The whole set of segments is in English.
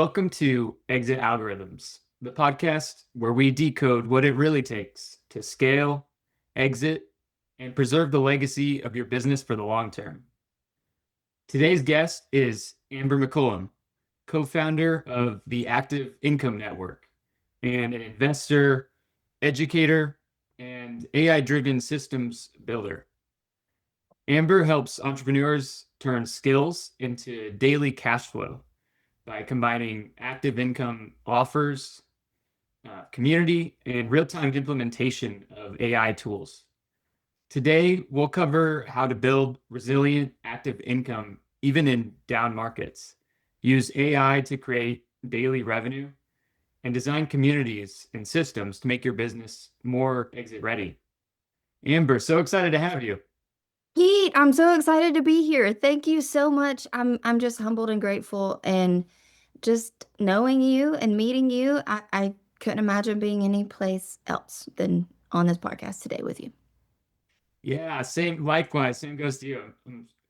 welcome to Exit Algorithms, the podcast where we decode what it really takes to scale, exit, and preserve the legacy of your business for the long term. Today's guest is Amber McCollum, co-founder of the Active Income Network and an investor, educator, and AI-driven systems builder. Amber helps entrepreneurs turn skills into daily cash flow by combining active income offers, community, and real-time implementation of AI tools. Today, we'll cover how to build resilient active income even in down markets, use AI to create daily revenue, and design communities and systems to make your business more exit ready. Amber, so excited to have you. Pete, I'm so excited to be here. Thank you so much. I'm just humbled and grateful, and just knowing you and meeting you, I couldn't imagine being any place else than on this podcast today with you. Yeah, same, likewise, same goes to you.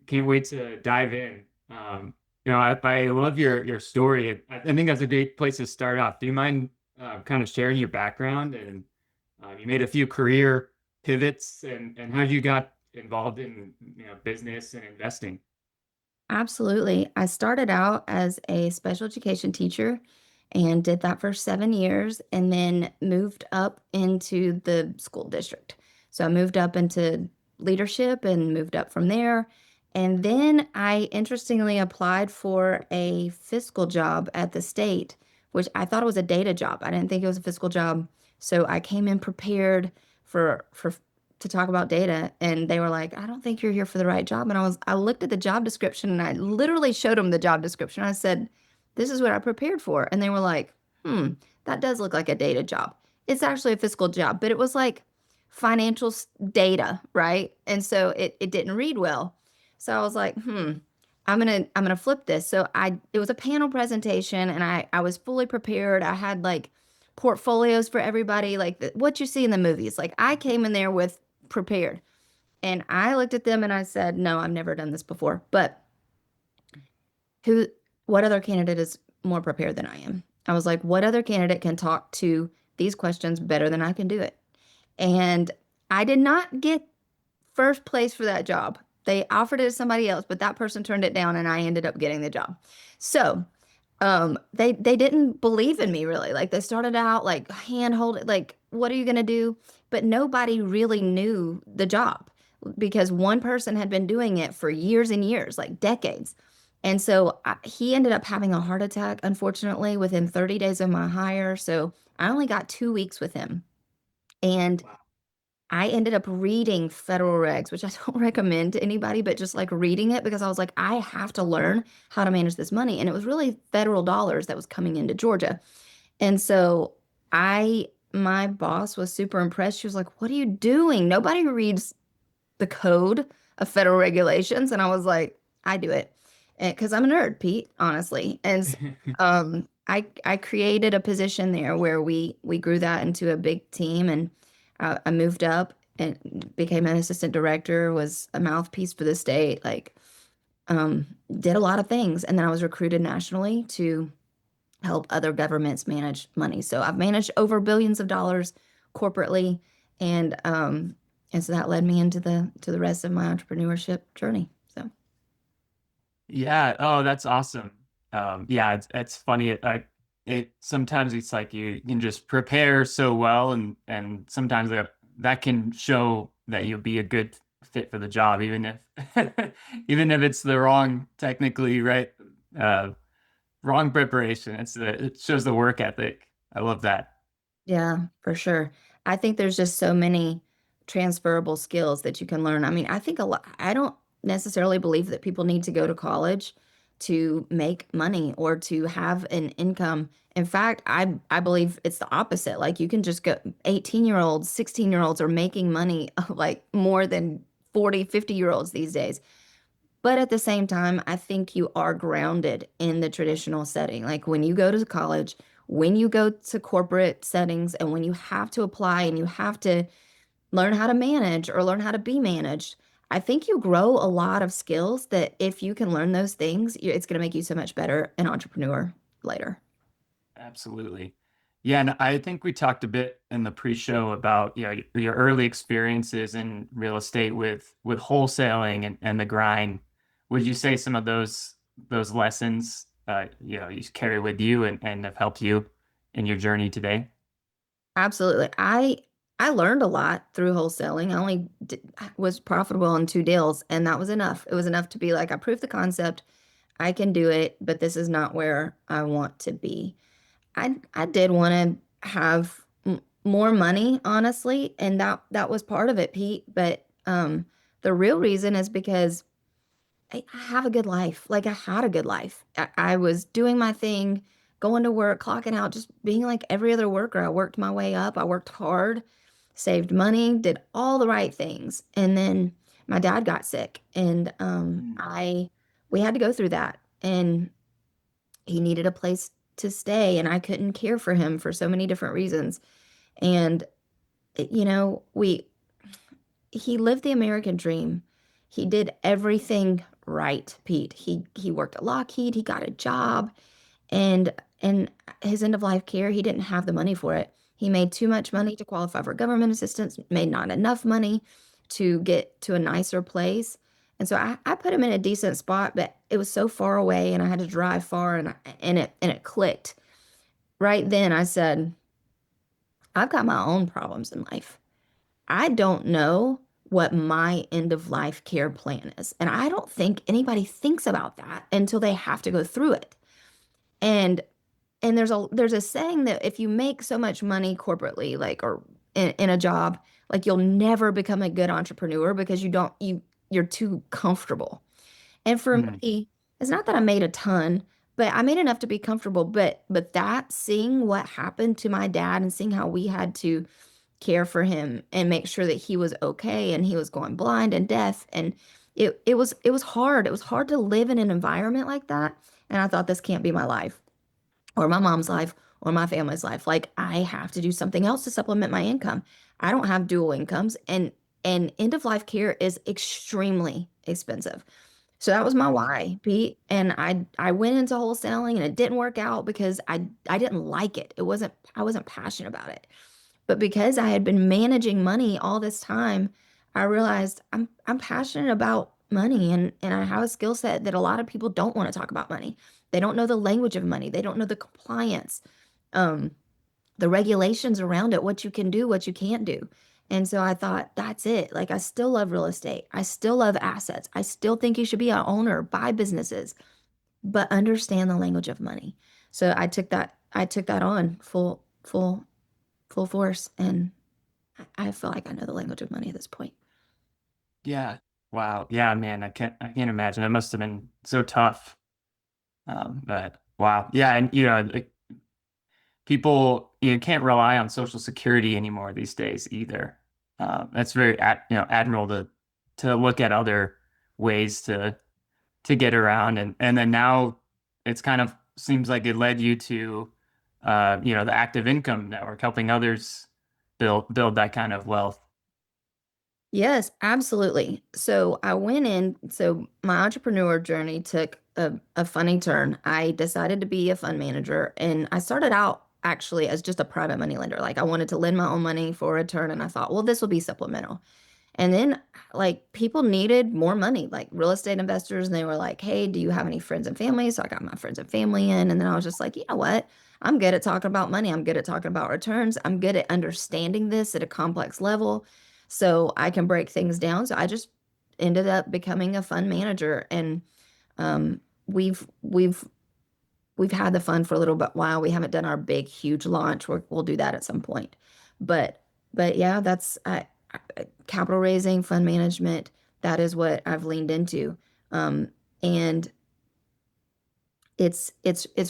Can't wait to dive in. I love your story. I think that's a great place to start off. Do you mind kind of sharing your background? And you made a few career pivots, and how you got involved in business and investing. Absolutely. I started out as a special education teacher and did that for 7 years, and then moved up into the school district. So I moved up into leadership and moved up from there. And then I interestingly applied for a fiscal job at the state, which I thought it was a data job. I didn't think it was a fiscal job. So I came in prepared for to talk about data, and they were like, "I don't think you're here for the right job." And I looked at the job description, and I literally showed them the job description. I said, "This is what I prepared for." And they were like, that does look like a data job. It's actually a fiscal job, but it was like financial data, right? And so it didn't read well. So I was like, I'm gonna flip this. So it was a panel presentation, and I was fully prepared. I had like portfolios for everybody, like what you see in the movies. Like I came in there with prepared. And I looked at them and I said, "No, I've never done this before. But who, what other candidate is more prepared than I am?" I was like, "What other candidate can talk to these questions better than I can do it?" And I did not get first place for that job. They offered it to somebody else, but that person turned it down, and I ended up getting the job. So they didn't believe in me really. Like they started out like hand holding, like, "What are you gonna do?" But nobody really knew the job because one person had been doing it for years and years, like decades. And so he ended up having a heart attack, unfortunately, within 30 days of my hire. So I only got 2 weeks with him. And Wow. I ended up reading federal regs, which I don't recommend to anybody, but just like reading it because I was like, I have to learn how to manage this money. And it was really federal dollars that was coming into Georgia. And so my boss was super impressed. She was like, "What are you doing? Nobody reads the code of federal regulations." And I was like, "I do it." Because I'm a nerd, Pete, honestly. And so, I created a position there where we grew that into a big team, and I moved up and became an assistant director, was a mouthpiece for the state, like did a lot of things. And then I was recruited nationally to help other governments manage money. So I've managed over billions of dollars corporately, and so that led me into the rest of my entrepreneurship journey. So Yeah. Oh, that's awesome. Yeah, it's funny. It sometimes it's like you can just prepare so well, and sometimes that can show that you'll be a good fit for the job, even if even if it's the wrong technically right, uh, wrong preparation. It shows the work ethic. I love that. yeah, for sure. I think there's just so many transferable skills that you can learn. I mean, I think a lot, I don't necessarily believe that people need to go to college to make money or to have an income. In fact, I believe it's the opposite. Like you can just go 18-year-olds, 16-year-olds are making money like more than 40, 50-year-olds these days. But at the same time, I think you are grounded in the traditional setting. Like when you go to college, when you go to corporate settings, and when you have to apply and you have to learn how to manage or learn how to be managed, I think you grow a lot of skills that if you can learn those things, it's going to make you so much better an entrepreneur. later. Absolutely. Yeah, and I think we talked a bit in the pre-show about, your early experiences in real estate with wholesaling and the grind. Would you say some of those lessons you carry with you and have helped you in your journey today? Absolutely. I learned a lot through wholesaling. Was profitable on 2 deals, and that was enough. It was enough to be like, I proved the concept, I can do it, but this is not where I want to be. I did want to have more money, honestly, and that was part of it, Pete. But the real reason is because I have a good life. Like I had a good life. I was doing my thing, going to work, clocking out, just being like every other worker. I worked my way up. I worked hard, saved money, did all the right things, and then my dad got sick, and Mm. I we had to go through that, and he needed a place to stay, and I couldn't care for him for so many different reasons. And we he lived the American dream. He did everything right, Pete. He worked at Lockheed, he got a job, and his end of life care, he didn't have the money for it. He made too much money to qualify for government assistance, made not enough money to get to a nicer place. And so I put him in a decent spot, but it was so far away and I had to drive far, and it clicked. Right then I said, I've got my own problems in life. I don't know what my end of life care plan is. And I don't think anybody thinks about that until they have to go through it. And there's a saying that if you make so much money corporately, like, or in a job, like, you'll never become a good entrepreneur because you're too comfortable. And for Mm. me, it's not that I made a ton, but I made enough to be comfortable. But that, seeing what happened to my dad and seeing how we had to care for him and make sure that he was okay, and he was going blind and deaf, and it was hard. It was hard to live in an environment like that. And I thought, this can't be my life or my mom's life or my family's life. Like, I have to do something else to supplement my income. I don't have dual incomes, and end of life care is extremely expensive. So that was my why, Pete. And I went into wholesaling, and it didn't work out because I didn't like it. I wasn't passionate about it. But because I had been managing money all this time, I realized I'm passionate about money, and I have a skill set that a lot of people don't want to talk about money. They don't know the language of money. They don't know the compliance, um, the regulations around it, what you can do, what you can't do. And so I thought, that's it. Like, I still love real estate. I still love assets. I still think you should be an owner, buy businesses, but understand the language of money. So I took that on full force, and I feel like I know the language of money at this point. Yeah. Wow. Yeah, man, I can't imagine. It must have been so tough. But wow. Yeah, and like, people can't rely on Social Security anymore these days either. That's very admirable to look at other ways to get around, and then now it's kind of seems like it led you to the active income network, helping others build that kind of wealth. Yes, absolutely. So my entrepreneur journey took a funny turn. I decided to be a fund manager, and I started out actually as just a private money lender. Like, I wanted to lend my own money for a return, and I thought, well, this will be supplemental. And then, like, people needed more money, like real estate investors, and they were like, "Hey, do you have any friends and family?" So I got my friends and family in, and then I was just like, "You know what? I'm good at talking about money. I'm good at talking about returns. I'm good at understanding this at a complex level, so I can break things down." So I just ended up becoming a fund manager, and um, we've had the fund for a little bit while. We haven't done our big, huge launch. We'll do that at some point, but yeah, that's capital raising, fund management. That is what I've leaned into, and it's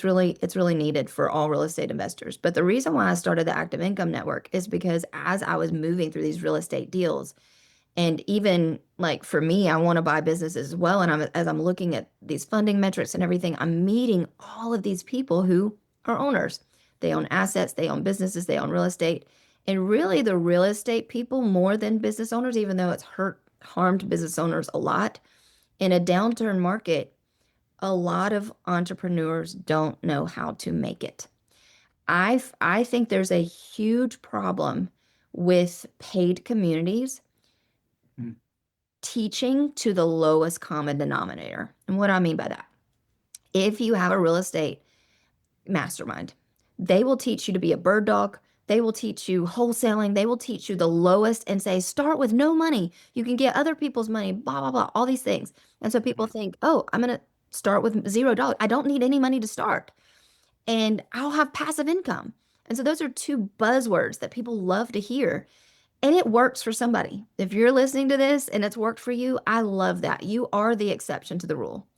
really needed for all real estate investors. But the reason why I started the Active Income Network is because as I was moving through these real estate deals, and even like for me, I want to buy businesses as well. And as I'm looking at these funding metrics and everything, I'm meeting all of these people who are owners. They own assets, they own businesses, they own real estate. And really, the real estate people, more than business owners, even though it's harmed business owners a lot in a downturn market, A lot of entrepreneurs don't know how to make it. I think there's a huge problem with paid communities Mm. teaching to the lowest common denominator. And what do I mean by that? If you have a real estate mastermind, they will teach you to be a bird dog. They will teach you wholesaling. They will teach you the lowest and say, start with no money. You can get other people's money, blah, blah, blah, all these things. And so people think, oh, I'm going to start with $0. I don't need any money to start, and I'll have passive income. And so those are two buzzwords that people love to hear. And it works for somebody. If you're listening to this and it's worked for you, I love that. You are the exception to the rule,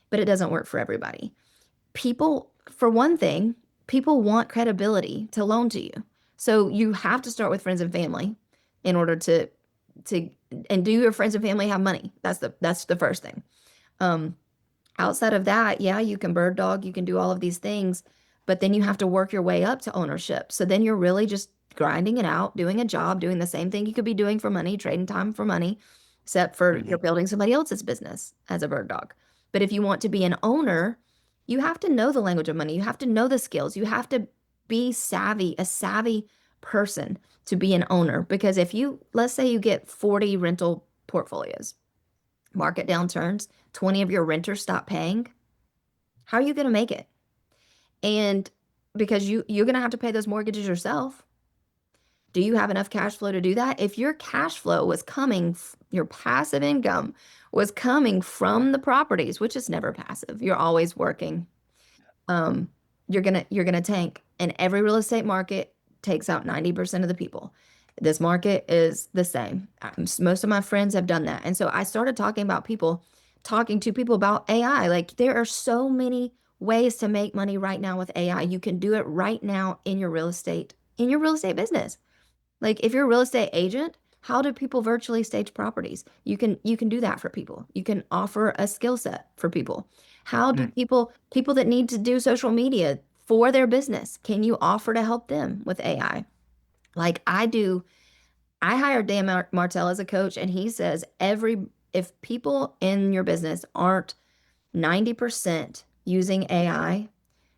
but it doesn't work for everybody. People, for one thing, people want credibility to loan to you. So you have to start with friends and family in order to and do your friends and family have money? That's the first thing. Um, Outside of that, yeah, you can bird dog, you can do all of these things, but then you have to work your way up to ownership. So then you're really just grinding it out, doing a job, doing the same thing you could be doing for money, trading time for money, except for you're Mhm. building somebody else's business as a bird dog. But if you want to be an owner, you have to know the language of money. You have to know the skills. You have to be savvy, a savvy person to be an owner. Because if you, let's say you get 40 rental portfolios, market downturns, 20 of your renters stop paying, how are you going to make it? And because you're going to have to pay those mortgages yourself. Do you have enough cash flow to do that? If your cash flow was coming, your passive income was coming from the properties, which is never passive, you're always working. Um, you're gonna tank. And every real estate market takes out 90% of the people. This market is the same. Most of my friends have done that. And so I started talking to people about AI. Like there are so many ways to make money right now with AI. You can do it right now in your real estate business. Like if you're a real estate agent, how do people virtually stage properties? You can do that for people. You can offer a skill set for people. How do Mm. people that need to do social media for their business, can you offer to help them with AI? Like I do, I hired Dan Martell as a coach, and he says if people in your business aren't 90% using AI,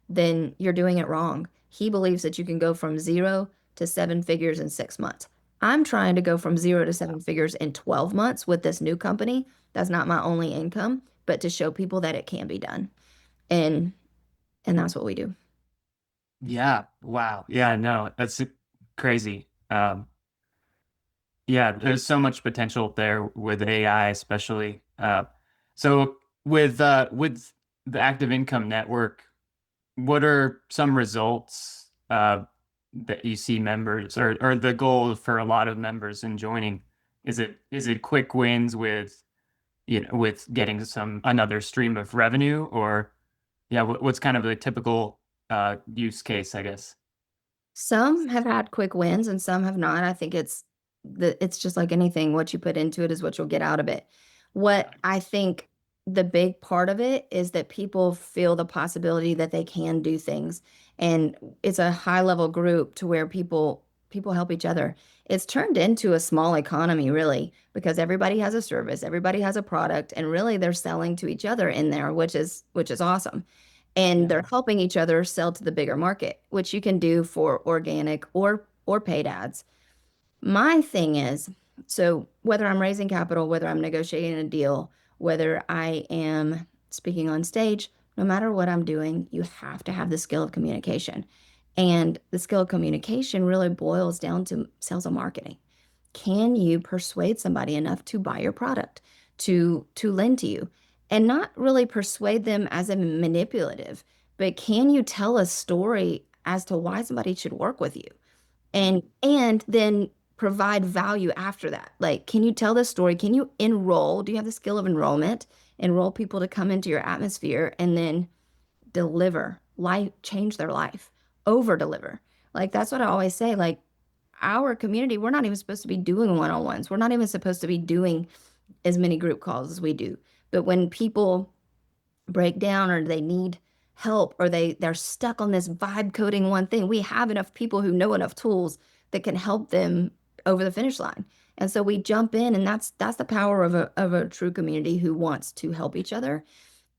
then you're doing it wrong. He believes that you can go from 0 to 7 figures in 6 months. I'm trying to go from 0 to 7 figures in 12 months with this new company. That's not my only income, but to show people that it can be done. And and that's what we do. Yeah. Wow. Yeah. No, that's crazy. Yeah, there's so much potential there with AI, especially. So with the active income network, what are some results that you see members or the goal for a lot of members in joining? Is it quick wins with with getting some another stream of revenue, or yeah, what's kind of the typical use case, I guess? Some have had quick wins and some have not. I think it's just like anything. What you put into it is what you'll get out of it. What I think the big part of it is that people feel the possibility that they can do things. And it's a high level group to where people help each other. It's turned into a small economy, really, because everybody has a service, everybody has a product, and really they're selling to each other in there, which is awesome, and Yeah. they're helping each other sell to the bigger market, which you can do for organic or paid ads. My thing is, so whether I'm raising capital, whether I'm negotiating a deal, whether I am speaking on stage, no matter what I'm doing, you have to have the skill of communication. And the skill of communication really boils down to sales and marketing. Can you persuade somebody enough to buy your product, to lend to you, and not really persuade them as a manipulative, but can you tell a story as to why somebody should work with you? And then provide value after that. Like, can you tell the story? Can you enroll? Do you have the skill of enrollment? Enroll people to come into your atmosphere and then deliver, life, change their life, over deliver. Like that's what I always say. Like our community, we're not even supposed to be doing one-on-ones. We're not even supposed to be doing as many group calls as we do. But when people break down or they need help or they're stuck on this vibe coding one thing, we have enough people who know enough tools that can help them over the finish line. And so we jump in, and that's the power of a true community who wants to help each other.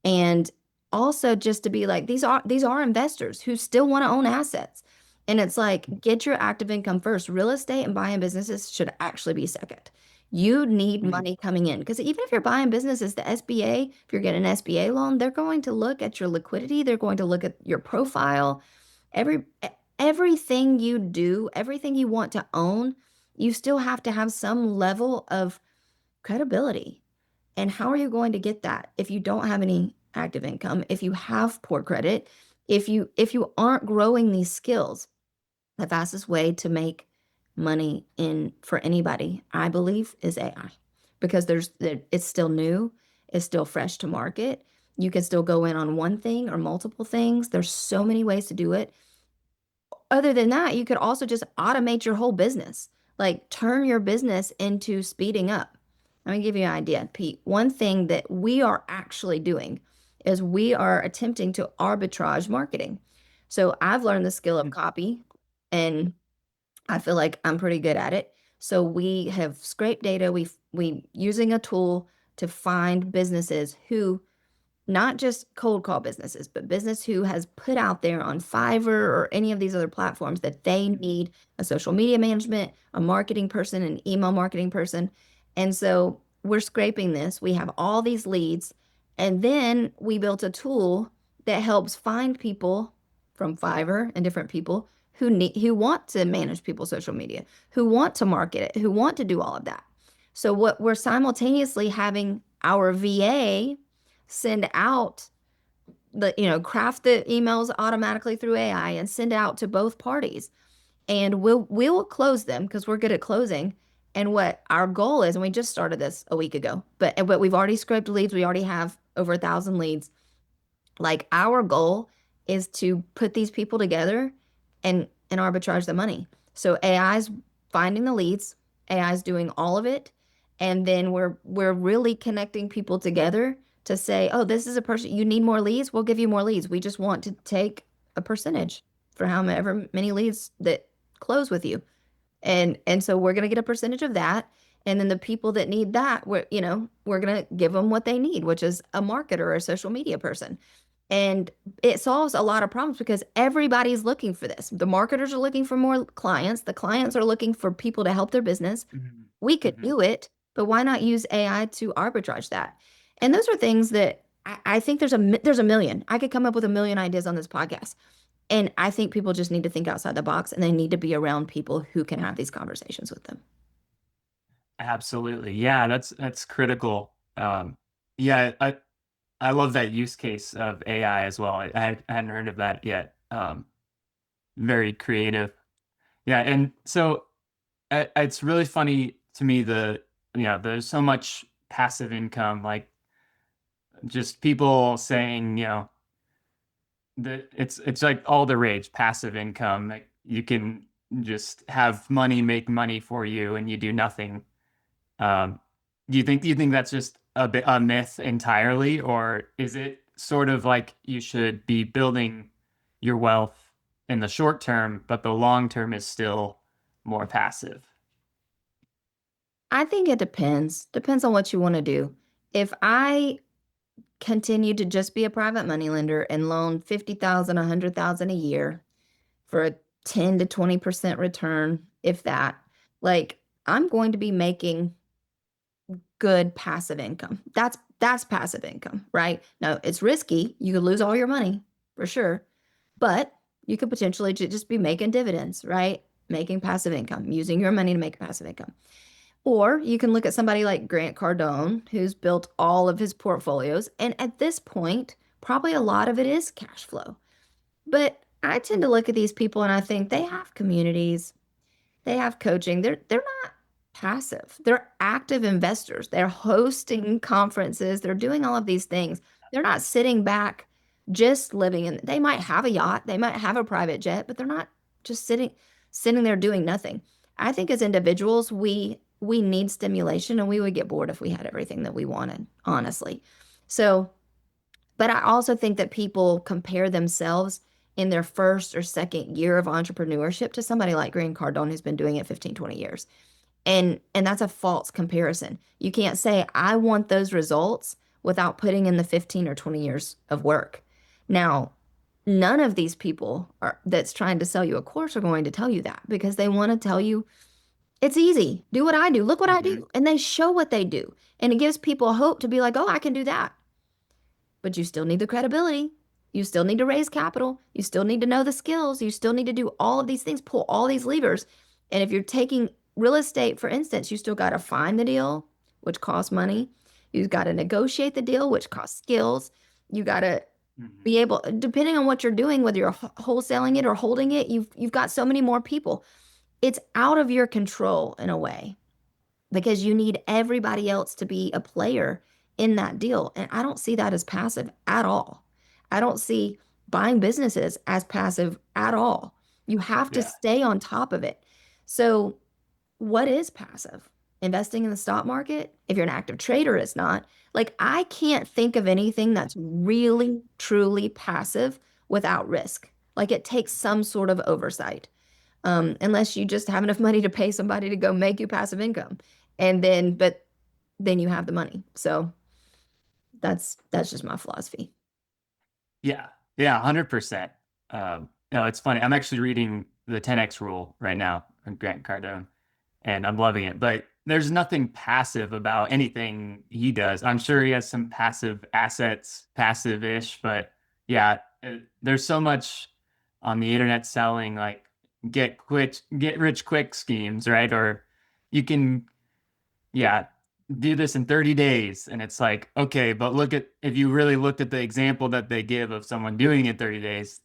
And also just to be like, these are investors who still want to own assets. And it's like, get your active income first. Real estate and buying businesses should actually be second. You need Mhm. money coming in because even if you're buying businesses, the SBA, if you're getting an SBA loan, they're going to look at your liquidity. They're going to look at your profile. Every everything you do, everything you want to own, you still have to have some level of credibility. And how are you going to get that if you don't have any active income, if you have poor credit, if you aren't growing these skills? The fastest way to make money in for anybody, I believe, is AI because it's still new, it's still fresh to market. You can still go in on one thing or multiple things. There's so many ways to do it. Other than that, you could also just automate your whole business, like turn your business into speeding up. Let me give you an idea, Pete. One thing that we are actually doing is we are attempting to arbitrage marketing. So I've learned the skill of copy, and I feel like I'm pretty good at it. So we have scraped data. We using a tool to find businesses who not just cold call businesses, but business who has put out there on Fiverr or any of these other platforms that they need a social media management, a marketing person, an email marketing person. And so we're scraping this. We have all these leads. And then we built a tool that helps find people from Fiverr and different people who want to manage people's social media, who want to market it, who want to do all of that. So what we're simultaneously having our VA send out craft the emails automatically through AI and send out to both parties. And we'll close them because we're good at closing. And what our goal is, and we just started this a week ago, but we've already scraped leads. We already have over 1,000 leads. Like our goal is to put these people together and arbitrage the money. So AI's finding the leads, AI's doing all of it, and then we're really connecting people together to say, oh, this is a person you need more leads. We'll give you more leads. We just want to take a percentage for however many leads that close with you. And so we're going to get a percentage of that. And then the people that need that, we're going to give them what they need, which is a marketer or a social media person. And it solves a lot of problems because everybody's looking for this. The marketers are looking for more clients. The clients are looking for people to help their business. Mhm. We could Mhm. do it, but why not use AI to arbitrage that? And those are things that I think there's a million. I could come up with a million ideas on this podcast. And I think people just need to think outside the box and they need to be around people who can have these conversations with them. Absolutely. Yeah, that's critical. Yeah, I love that use case of AI as well. I hadn't heard of that yet. Very creative. Yeah, and so it's really funny to me there's so much passive income, like just people saying, that it's like all the rage, passive income. Like you can just have money make money for you and you do nothing. Um, do you think that's just a myth entirely, or is it sort of like you should be building your wealth in the short term, but the long term is still more passive? I think it depends. Depends on what you want to do. If I continue to just be a private money lender and loan 50,000, 100,000 a year for a 10 to 20% return, if that, like I'm going to be making good passive income. That's passive income, right? Now, it's risky. You could lose all your money for sure, but you could potentially just be making dividends, right? Making passive income, using your money to make passive income. Or you can look at somebody like Grant Cardone, who's built all of his portfolios. And at this point, probably a lot of it is cash flow. But I tend to look at these people and I think they have communities, they have coaching. They're not passive. They're active investors. They're hosting conferences. They're doing all of these things. They're not sitting back just living in. They might have a yacht, they might have a private jet, but they're not just sitting there doing nothing. I think as individuals, we need stimulation and we would get bored if we had everything that we wanted, honestly. So, but I also think that people compare themselves in their first or second year of entrepreneurship to somebody like Grant Cardone who's been doing it 15, 20 years. And that's a false comparison. You can't say I want those results without putting in the 15 or 20 years of work. Now, none of these people that's trying to sell you a course are going to tell you that because they want to tell you it's easy. Do what I do. Look what I Hmm. do. And they show what they do. And it gives people hope to be like, oh, I can do that. But you still need the credibility. You still need to raise capital. You still need to know the skills. You still need to do all of these things, pull all these levers. And if you're taking real estate, for instance, you still got to find the deal, which costs money. You've got to negotiate the deal, which costs skills. You got to Hmm. be able, depending on what you're doing, whether you're wholesaling it or holding it, you've got so many more people. It's out of your control in a way because you need everybody else to be a player in that deal. And I don't see that as passive at all. I don't see buying businesses as passive at all. You have to Yeah. stay on top of it. So, what is passive? Investing in the stock market? If you're an active trader, it's not. Like, I can't think of anything that's really, truly passive without risk. Like, it takes some sort of oversight, unless you just have enough money to pay somebody to go make you passive income. But then you have the money. So that's just my philosophy. Yeah. Yeah. 100%. No, it's funny. I'm actually reading the 10X rule right now from Grant Cardone, and I'm loving it. But there's nothing passive about anything he does. I'm sure he has some passive assets, passive-ish, but yeah, there's so much on the internet selling like get rich quick schemes, right? Or you can, yeah, do this in 30 days. And it's like, okay, but look at, if you really looked at the example that they give of someone doing it in 30 days,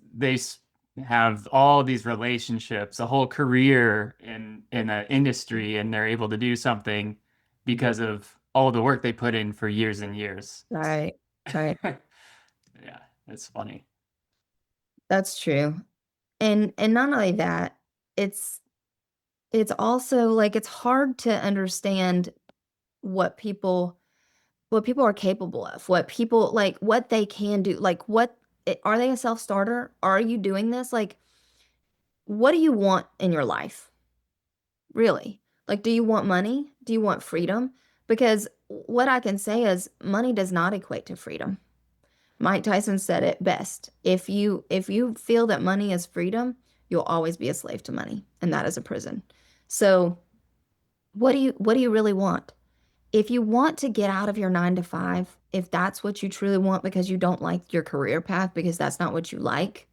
have all these relationships, a whole career in an industry, and they're able to do something because of all the work they put in for years and years. Right. Right. Yeah, it's funny. That's true. And not only that, it's it's also like it's hard to understand what people what people are capable of, what people like what they can do. Like are they a self-starter? Are you doing this? Like what do you want in your life? Really? Like, do you want money? Do you want freedom? Because what I can say is money does not equate to freedom. Mike Tyson said it best. If you feel that money is freedom, you'll always be a slave to money, and that is a prison. So, what do you really want? If you want to get out of your 9 to 5, if that's what you truly want because you don't like your career path because that's not what you like,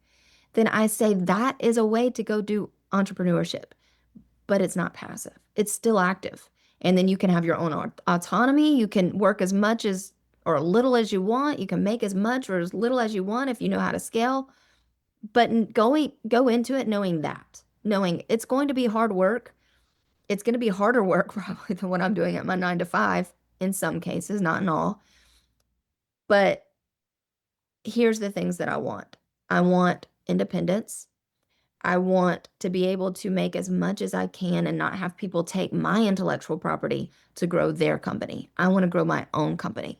then I say that is a way to go do entrepreneurship, but it's not passive. It's still active. And then you can have your own autonomy. You can work as much as or a little as you want. You can make as much or as little as you want if you know how to scale. But go into it knowing it's going to be hard work. It's going to be harder work probably than what I'm doing at my 9 to 5 in some cases, not in all. But here's the things that I want. I want independence. I want to be able to make as much as I can and not have people take my intellectual property to grow their company. I want to grow my own company.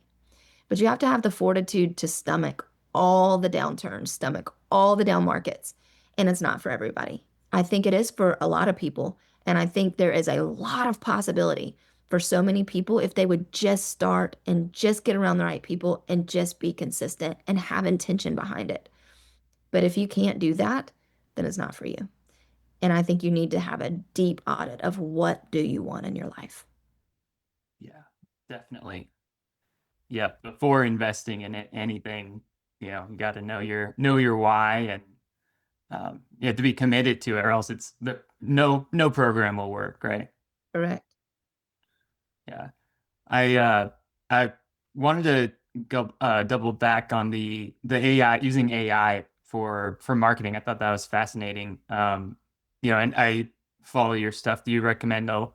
But you have to have the fortitude to stomach all the downturns, stomach all the down markets. And it's not for everybody. I think it is for a lot of people. And I think there is a lot of possibility for so many people if they would just start and just get around the right people and just be consistent and have intention behind it. But if you can't do that, then it's not for you. And I think you need to have a deep audit of what do you want in your life. Yeah, definitely. Yeah, before investing in anything, you got to know your why, and you have to be committed to it, or else no program will work, right? Correct. Yeah. I wanted to go double back on the AI, using AI for marketing. I thought that was fascinating. And I follow your stuff. Do you recommend a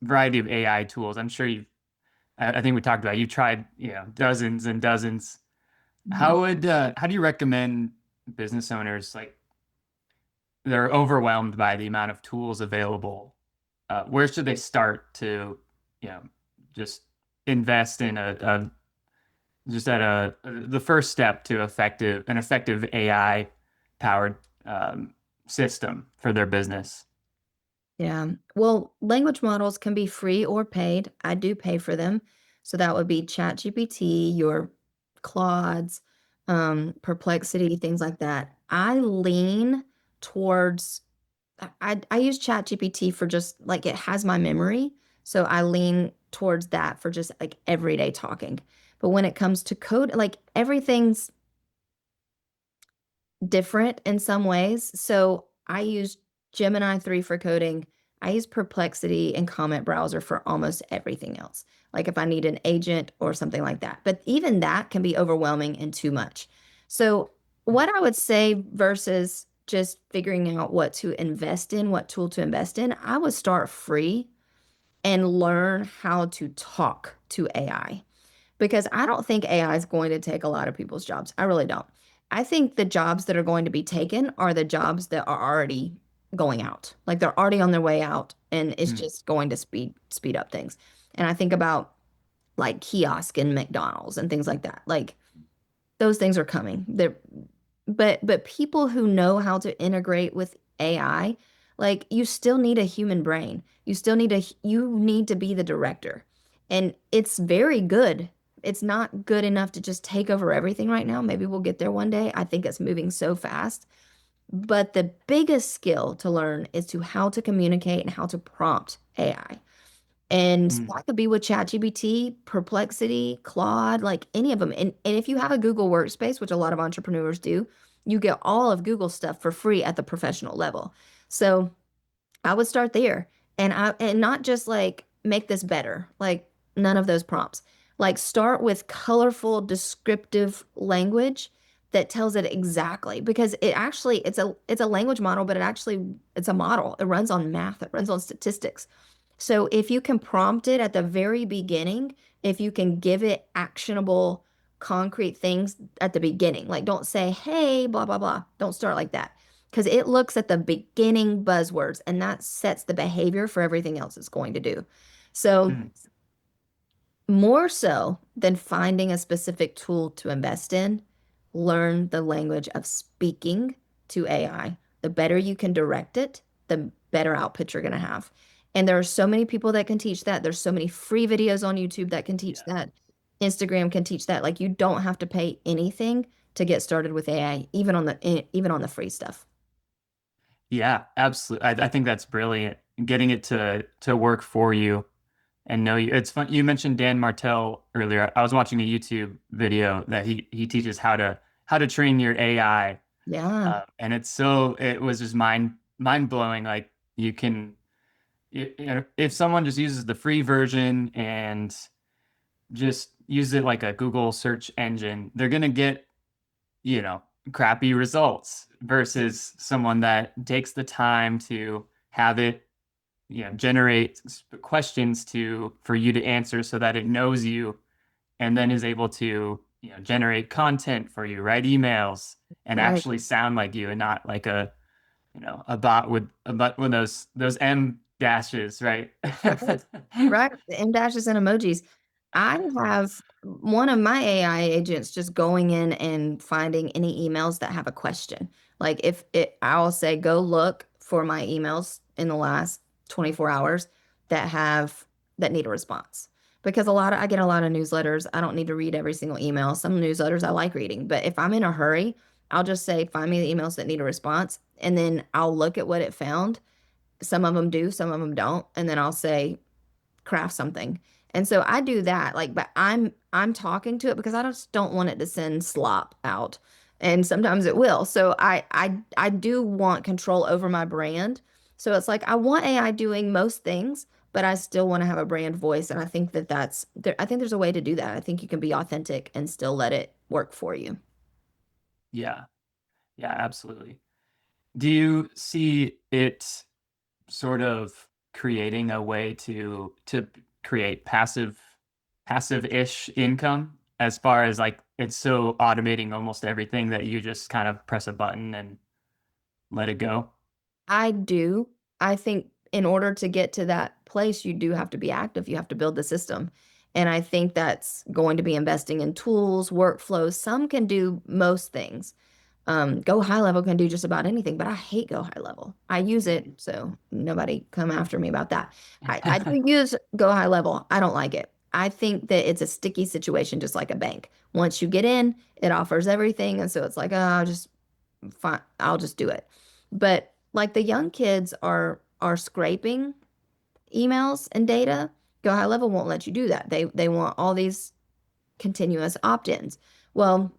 variety of AI tools? I'm sure I think we talked about you've tried, dozens and dozens. Mhm. How do you recommend business owners, like, they're overwhelmed by the amount of tools available? Where should they start to, you know, just invest in a just at the first step to an effective AI powered system for their business? Yeah. Well, language models can be free or paid. I do pay for them. So that would be ChatGPT, your Claudes, Perplexity, things like that. I lean towards I use ChatGPT for just like it has my memory. So I lean towards that for just like everyday talking. But when it comes to code, like everything's different in some ways. So I use Gemini 3 for coding. I use Perplexity and Comment Browser for almost everything else. Like if I need an agent or something like that. But even that can be overwhelming and too much. So what I would say versus just figuring out what to invest in, what tool to invest in, I would start free and learn how to talk to AI because I don't think AI is going to take a lot of people's jobs. I really don't. I think the jobs that are going to be taken are the jobs that are already going out. Like they're already on their way out and it's Mm. just going to speed up things. And I think about like kiosk and McDonald's and things like that. Like those things are coming. But people who know how to integrate with AI, like you still need a human brain. You need to be the director. And it's very good. It's not good enough to just take over everything right now. Maybe we'll get there one day. I think it's moving so fast. But the biggest skill to learn is to how to communicate and how to prompt AI. And Mm. that could be with ChatGPT, Perplexity, Claude, like any of them. And if you have a Google Workspace, which a lot of entrepreneurs do, you get all of Google stuff for free at the professional level. So I would start there and not just like make this better, like none of those prompts. Like start with colorful, descriptive language that tells it exactly because it's a language model, but it's a model. It runs on math, it runs on statistics. So if you can prompt it at the very beginning, if you can give it actionable, concrete things at the beginning, like don't say, hey, blah, blah, blah. Don't start like that because it looks at the beginning buzzwords and that sets the behavior for everything else it's going to do. So Mm. more so than finding a specific tool to invest in, learn the language of speaking to AI. The better you can direct it, the better output you're going to have. And there are so many people that can teach that. There's so many free videos on YouTube that can teach Yeah. that. Instagram can teach that. Like you don't have to pay anything to get started with AI, even on the free stuff. Yeah, absolutely. I think that's brilliant. Getting it to work for you and know you. It's fun. You mentioned Dan Martell earlier. I was watching a YouTube video that he teaches how to train your AI, Yeah, and it was just mind blowing. Like you can, if someone just uses the free version and just use it like a Google search engine, they're gonna get you know, crappy results versus someone that takes the time to have it, generate questions for you to answer so that it knows you and then is able to, generate content for you, write emails and right. actually sound like you and not like a bot with those M dashes, right? Right. Right. The M dashes and emojis. I have one of my AI agents just going in and finding any emails that have a question. Like if it, I'll say, go look for my emails in the last 24 hours that have that need a response. Because I get a lot of newsletters. I don't need to read every single email. Some newsletters I like reading, but if I'm in a hurry, I'll just say, find me the emails that need a response, and then I'll look at what it found. Some of them do, some of them don't. And then I'll say, craft something. And so I do that. Like, but I'm talking to it because I just don't want it to send slop out. And sometimes it will. So I do want control over my brand. So it's like I want AI doing most things, but I still want to have a brand voice. And I think that that's there. I think there's a way to do that. I think you can be authentic and still let it work for you. Yeah, yeah, absolutely. Do you see it sort of creating a way to create passive-ish income as far as like it's so automating almost everything that you just kind of press a button and let it go? I do. I think in order to get to that place, you do have to be active. You have to build the system. And I think that's going to be investing in tools, workflows. Some can do most things. Go high level can do just about anything, but I hate go high level. I use it, so nobody come after me about that. I do use go high level. I don't like it. I think that it's a sticky situation, just like a bank. Once you get in, it offers everything. And so it's like, oh, fine, I'll just do it. But like the young kids are scraping emails and data. Go High Level won't let you do that. They want all these continuous opt-ins. Well,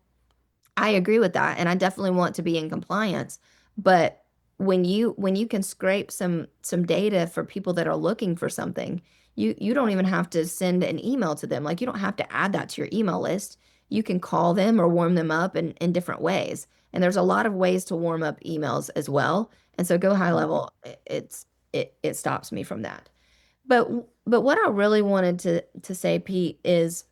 I agree with that, and I definitely want to be in compliance. But when you can scrape some data for people that are looking for something, you don't even have to send an email to them. Like you don't have to add that to your email list. You can call them or warm them up in different ways. And there's a lot of ways to warm up emails as well. And so Go High Level, it stops me from that. But but what I really wanted to say, Pete, is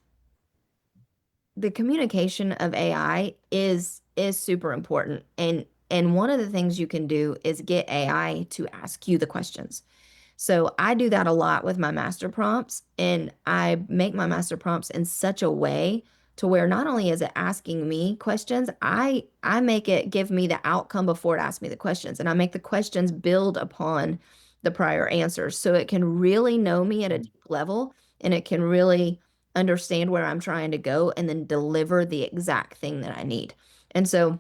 the communication of AI is super important. And one of the things you can do is get AI to ask you the questions. So I do that a lot with my master prompts, and I make my master prompts in such a way to where not only is it asking me questions, I make it give me the outcome before it asks me the questions, and I make the questions build upon the prior answers so it can really know me at a deep level, and it can really understand where I'm trying to go and then deliver the exact thing that I need. And so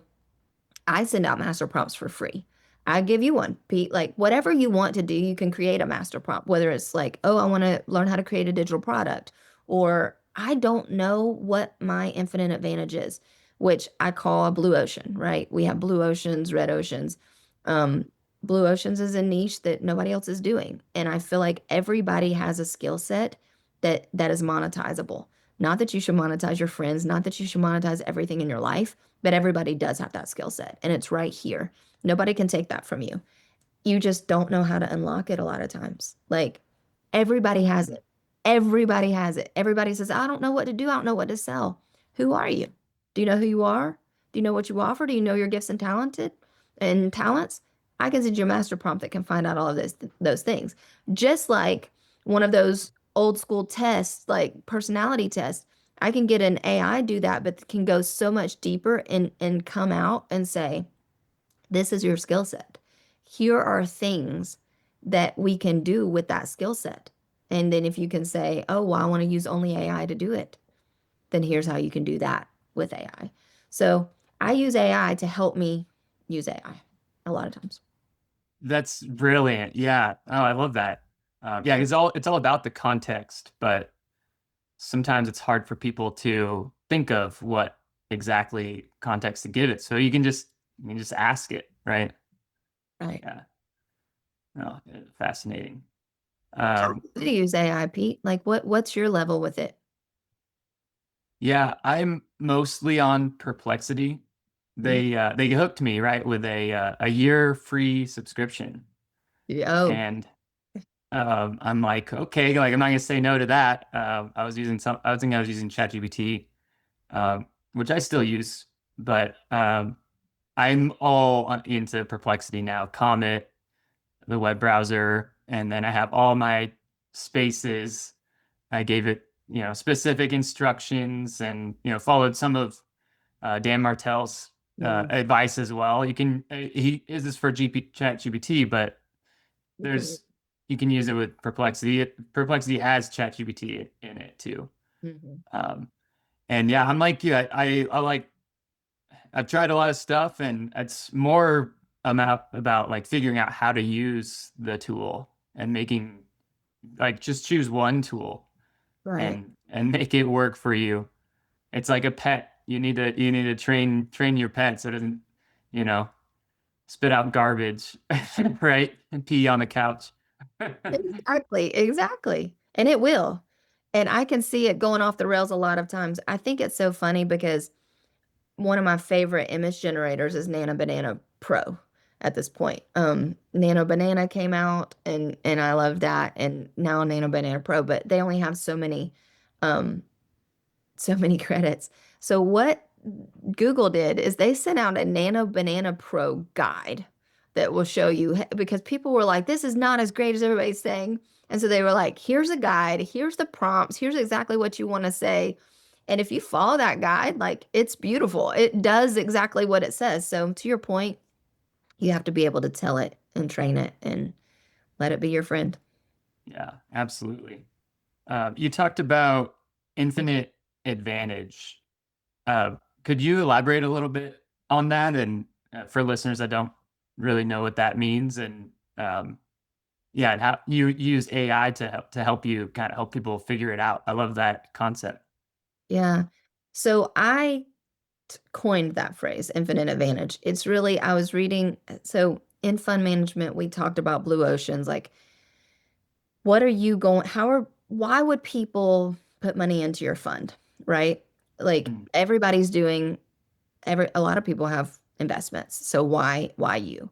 I send out master prompts for free. I give you one, Pete. Like whatever you want to do, you can create a master prompt, whether it's like, oh, I want to learn how to create a digital product, or I don't know what my infinite advantage is, which I call a blue ocean, right? We have blue oceans, red oceans. Um, Blue oceans is a niche that nobody else is doing. And I feel like everybody has a skill set that is monetizable. Not that you should monetize your friends, not that you should monetize everything in your life, but everybody does have that skill set and it's right here. Nobody can take that from you. You just don't know how to unlock it a lot of times. Like everybody has it. Everybody has it. Everybody says, I don't know what to do. I don't know what to sell. Who are you? Do you know who you are? Do you know what you offer? Do you know your gifts and talented and talents? I can send you a master prompt that can find out all of those things. Just like one of those old school tests, like personality tests. I can get an AI do that, but can go so much deeper and come out and say, this is your skill set. Here are things that we can do with that skill set. And then if you can say, oh, well, I want to use only AI to do it, then here's how you can do that with AI. So I use AI to help me use AI a lot of times. That's brilliant. Yeah. Oh, I love that. Yeah, it's all about the context, but sometimes it's hard for people to think of what exactly context to give it. So you can just ask it, right? Right. Yeah. Oh, fascinating. How Um, do you use AI, Pete? Like what's your level with it? yeah, I'm mostly on Perplexity. Mm. They hooked me right with a year free subscription, Oh, and I'm like, okay, like I'm not gonna say no to that. I was thinking I was using ChatGPT, which I still use, but I'm into Perplexity now. Comet, the web browser, and then I have all my spaces. I gave it, specific instructions and, followed some of Dan Martell's mm, advice as well. He is this for Chat GPT, but mhm, there's, you can use it with Perplexity. Perplexity has Chat GPT in it too. mhm. Um, and yeah, I'm like, yeah, I like, I've tried a lot of stuff and it's more about like figuring out how to use the tool and making like just choose one tool Right. and make it work for you. It's like a pet. You need to train your pet so it doesn't, you know, spit out garbage, right? And pee on the couch. Exactly, exactly. And it will. And I can see it going off the rails a lot of times. I think it's so funny because one of my favorite image generators is Nano Banana Pro at this point. Nano Banana came out and I love that, and now Nano Banana Pro, but they only have um so many credits. So what Google did is they sent out a Nano Banana Pro guide that will show you because people were like, this is not as great as everybody's saying. And so they were like, here's a guide, here's the prompts, here's exactly what you want to say. And if you follow that guide, like it's beautiful. It does exactly what it says. So to your point, you have to be able to tell it and train it and let it be your friend. Yeah, absolutely. You talked about infinite advantage. Uh, could you elaborate a little bit on that? And for listeners that don't really know what that means, and yeah, and how you use AI to help you kind of help people figure it out. I love that concept. Yeah. So I coined that phrase, infinite advantage. It's really, I was reading, so in fund management, we talked about blue oceans. Like, what are you going, why would people put money into your fund, right? Like, Mm, everybody's doing, a lot of people have investments. So why you?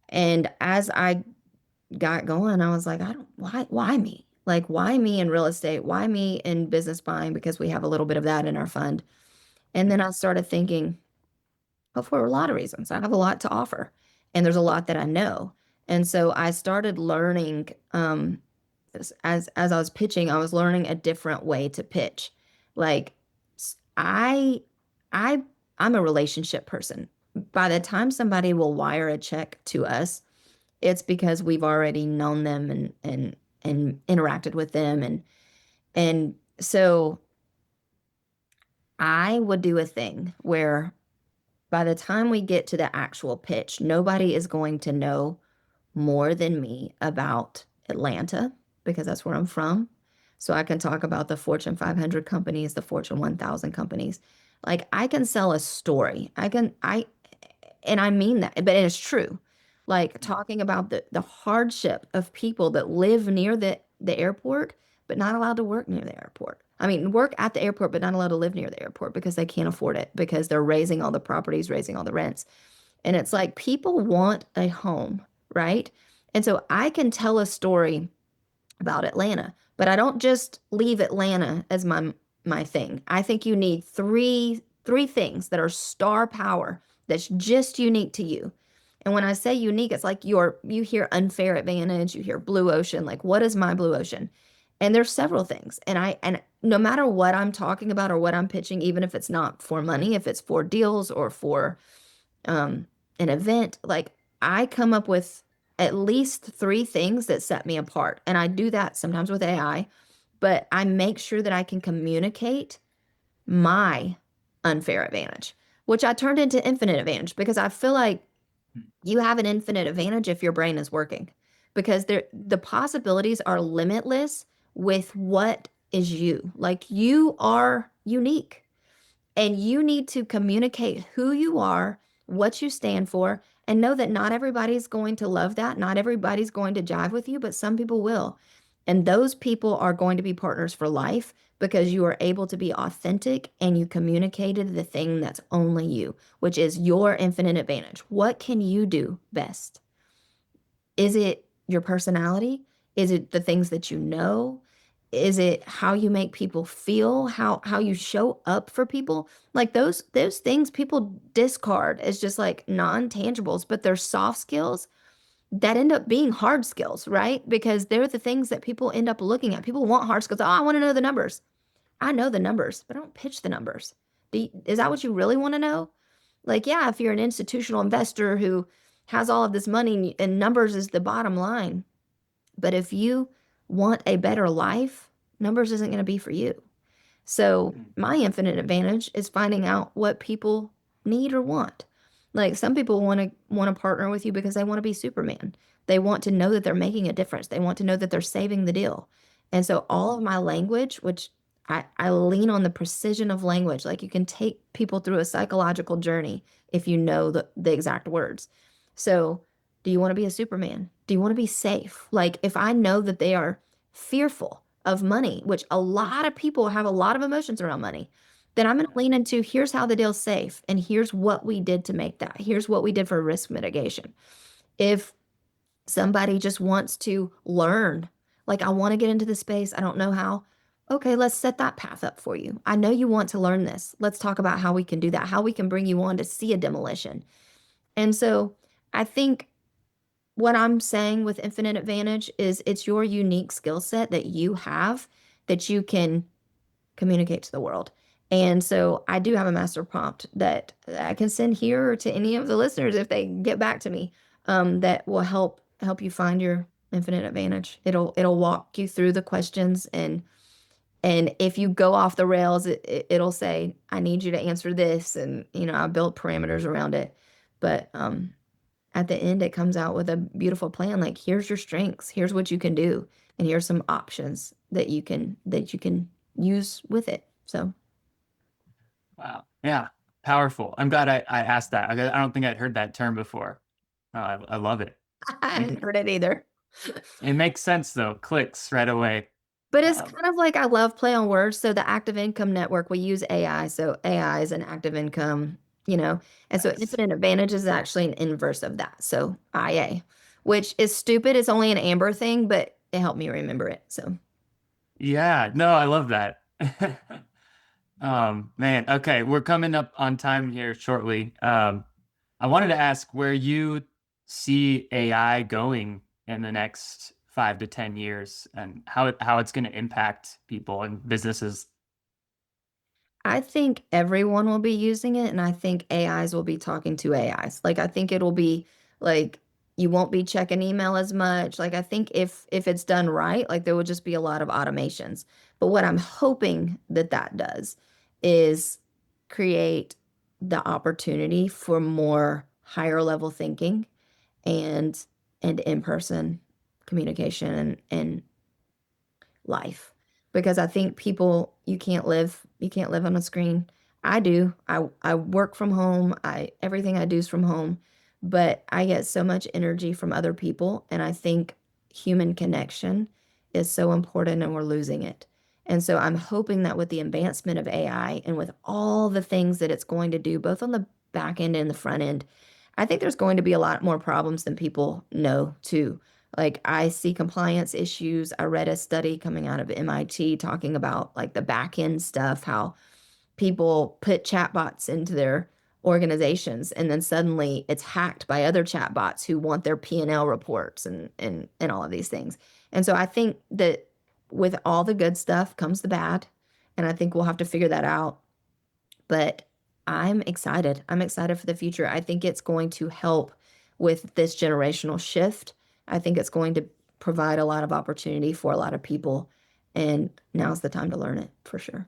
And as I got going, I was like, why me? Like, why me in real estate? Why me in business buying? Because we have a little bit of that in our fund. And then I started thinking, well, for a lot of reasons, I have a lot to offer and there's a lot that I know. And so I started learning, as I was pitching, I was learning a different way to pitch. Like s- I, I, I'm a relationship person. By the time somebody will wire a check to us, it's because we've already known them and interacted with them and so I would do a thing where by the time we get to the actual pitch, nobody is going to know more than me about Atlanta because that's where I'm from. So I can talk about the Fortune 500 companies, the Fortune 1000 companies. Like I can sell a story. And I mean that, but it's true. Like mm, talking about the hardship of people that live near the airport, but not allowed to work near the airport. I mean, work at the airport, but not allowed to live near the airport because they can't afford it because they're raising all the properties, raising all the rents. And it's like people want a home, right? And so I can tell a story about Atlanta, but I don't just leave Atlanta as my thing. I think you need three things that are star power that's just unique to you. And when I say unique, it's like you hear unfair advantage, you hear blue ocean, like what is my blue ocean? And there's several things. And no matter what I'm talking about or what I'm pitching, even if it's not for money, if it's for deals or for um, an event, like I come up with at least three things that set me apart. And I do that sometimes with AI, but I make sure that I can communicate my unfair advantage, which I turned into infinite advantage because I feel like mm, you have an infinite advantage if your brain is working because the possibilities are limitless with what is you. Like you are unique. And you need to communicate who you are, what you stand for, and know that not everybody's going to love that. Not everybody's going to jive with you, but some people will. And those people are going to be partners for life because you are able to be authentic and you communicated the thing that's only you, which is your infinite advantage. What can you do best? Is it your personality? Is it the things that you know? Is it how you make people feel? How you show up for people? Like those things people discard as just like non-tangibles, but they're soft skills that end up being hard skills, right? Because they're the things that people end up looking at. People want hard skills. Oh, I want to know the numbers. I know the numbers, but I don't pitch the numbers. Is that what you really want to know? Like, yeah, if you're an institutional investor who has all of this money and numbers is the bottom line. But if you want a better life, numbers isn't going to be for you. So mm, my infinite advantage is finding out what people need or want. Like some people want to partner with you because they want to be Superman. They want to know that they're making a difference. They want to know that they're saving the deal. And so all of my language, which I lean on the precision of language, like you can take people through a psychological journey if you know the exact words. So do you want to be a Superman? Do you want to be safe? Like if I know that they are fearful of money, which a lot of people have a lot of emotions around money, then I'm going to lean into here's how the deal's safe and here's what we did to make that. Here's what we did for risk mitigation. If somebody just wants to learn, like I want to get into the space, I don't know how. Okay, let's set that path up for you. I know you want to learn this. Let's talk about how we can do that, how we can bring you on to see a demolition. And so I think what I'm saying with Infinite Advantage is it's your unique skill set that you have that you can communicate to the world. And so I do have a master prompt that I can send here or to any of the listeners if they get back to me, that will help you find your infinite advantage. It'll walk you through the questions and And if you go off the rails, it'll say, I need you to answer this. And, I built parameters around it. But at the end, it comes out with a beautiful plan. Like, here's your strengths, here's what you can do, and here's some options that you can use with it. So Wow. Yeah. Powerful. I'm glad I asked that. I don't think I'd heard that term before. I love it. I hadn't heard it either. It makes sense though. Clicks right away. But it's Um, kind of like I love play on words. So the active income network, we use AI. So AI is an active income, you know, and so nice. infinite advantage is actually an inverse of that. So IA, which is stupid. It's only an Amber thing, but it helped me remember it. So Yeah. No, I love that. Man. Okay. We're coming up on time here shortly. I wanted to ask where you see AI going in the next 5 to 10 years and how it's going to impact people and businesses. I think everyone will be using it, and I think AIs will be talking to AIs. Like I think it'll be like you won't be checking email as much. Like I think if it's done right, like there will just be a lot of automations. But what I'm hoping that that does is create the opportunity for more higher level thinking and in-person communication and life because I think people you can't live on a screen. I do. I work from home. I everything I do is from home, but I get so much energy from other people and I think human connection is so important and we're losing it. And so I'm hoping that with the advancement of AI and with all the things that it's going to do both on the back end and the front end, I think there's going to be a lot more problems than people know too. Like I see compliance issues. I read a study coming out of MIT talking about like the back end stuff, how people put chatbots into their organizations and then suddenly it's hacked by other chatbots who want their P&L reports and all of these things. And so I think that with all the good stuff comes the bad, and I think we'll have to figure that out. But I'm excited. I'm excited for the future. I think it's going to help with this generational shift. I think it's going to provide a lot of opportunity for a lot of people. And now's the time to learn it for sure.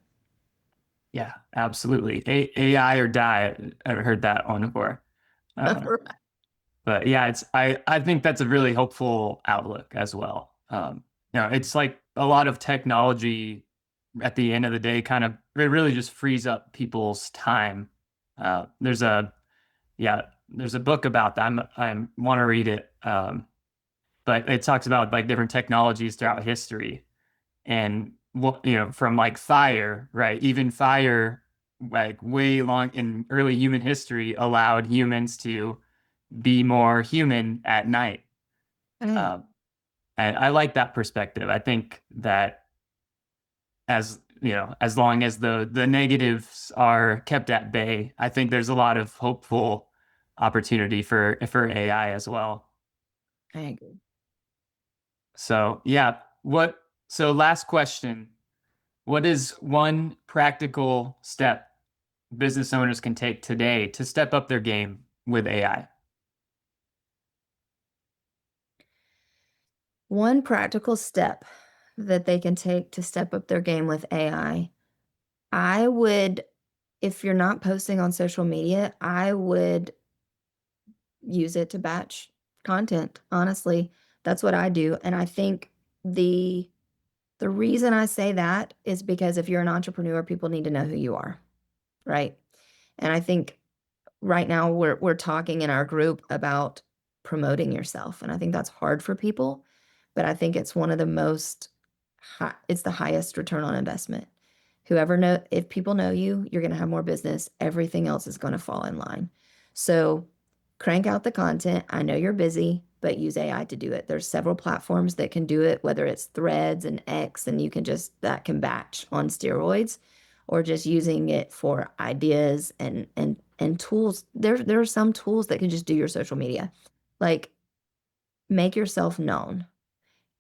Yeah, absolutely. AI or die. I've heard that one before. Uh, but yeah, I think that's a really hopeful outlook as well. It's like a lot of technology at the end of the day kind of it really just frees up people's time. Uh, there's a yeah, there's a book about that. I want to read it. But it talks about like different technologies throughout history and what from like fire, right? Even fire, like way long in early human history, allowed humans to be more human at night. Right. Um, and I like that perspective. I think that as long as the negatives are kept at bay, I think there's a lot of hopeful opportunity for AI as well. I agree. So yeah, so last question. What is one practical step business owners can take today to step up their game with AI? One practical step that they can take to step up their game with I would, if you're not posting on social media, I would use it to batch content. Honestly, that's what I do. And I think the the reason I say that is because if you're an entrepreneur, people need to know who you are, right? And I think right now we're talking in our group about promoting yourself, and I think that's hard for people, but I think it's one of the most it's the highest return on investment. Whoever know if people know you, you're going to have more business. Everything else is going to fall in line. So crank out the content. I know you're busy, but use AI to do it. There's several platforms that can do it, whether it's Threads and X, and you can just that can batch on steroids, or just using it for ideas and tools. There are some tools that can just do your social media. Like make yourself known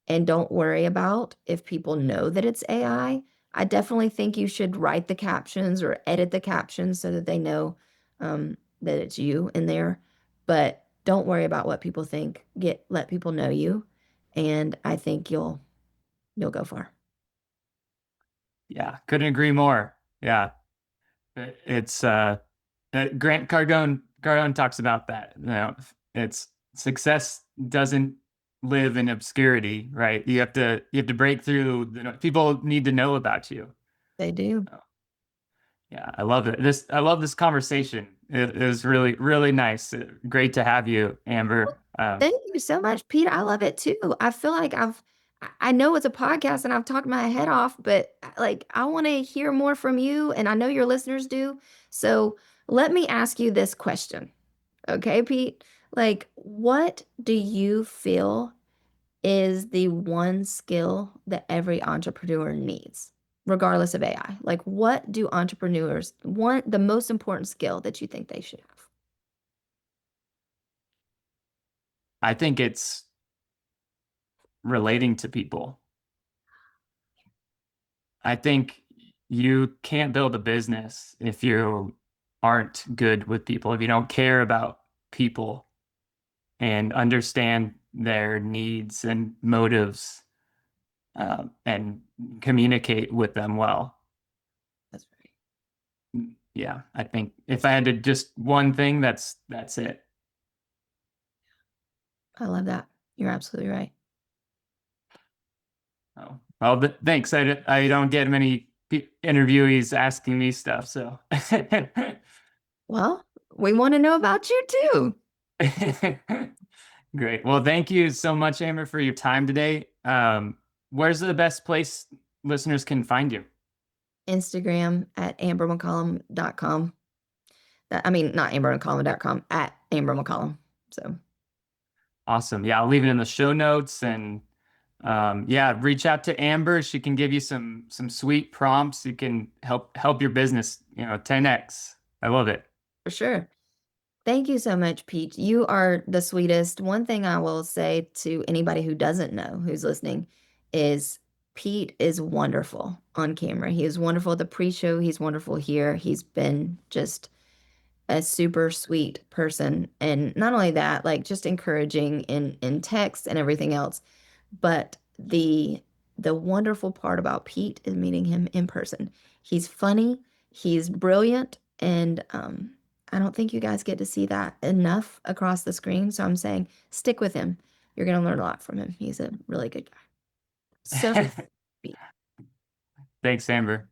and don't worry about if people know that it's AI. I definitely think you should write the captions or edit the captions so that they know that it's you in there. But don't worry about what people think. Let people know you, and I think you'll go far. Yeah, couldn't agree more. Yeah. It's Grant Cardone talks about that. You know, it's success doesn't live in obscurity, right? You have to break through. People need to know about you. They do. Oh, yeah, I love it. I love this conversation. It was really really nice. Great to have you, Amber. Thank you so much, Pete. I love it too. I feel like I know it's a podcast and I've talked my head off, but like I want to hear more from you and I know your listeners do. So let me ask you this question. Okay, Pete? Like, what do you feel is the one skill that every entrepreneur needs, regardless of AI? Like, what do entrepreneurs want, the most important skill that you think they should have? I think it's relating to people. I think you can't build a business if you aren't good with people, if you don't care about people and understand their needs and motives, and communicate with them well. That's right. Yeah, I think if I had to just one thing, that's it. I love that. You're absolutely right. Oh, well, thanks. I don't get many interviewees asking me stuff, so Well, we want to know about you too. great. Well, thank you so much, Amber, for your time today. Where's the best place listeners can find you? Instagram at ambermccollum.com. I mean, not ambermccollum.com, at ambermccollum. So Awesome. Yeah, I'll leave it in the show notes and yeah, reach out to Amber. She can give you some sweet prompts. You can help your business, 10x. I love it. for sure. Thank you so much, Pete. You are the sweetest. One thing I will say to anybody who doesn't know, who's listening, is Pete is wonderful on camera. He is wonderful at the pre-show. He's wonderful here. He's been just a super sweet person. And not only that, like just encouraging in text and everything else. But the wonderful part about Pete is meeting him in person. He's funny, he's brilliant, and I don't think you guys get to see that enough across the screen. So I'm saying stick with him. You're gonna learn a lot from him. He's a really good guy. So, Pete, Thanks, Amber.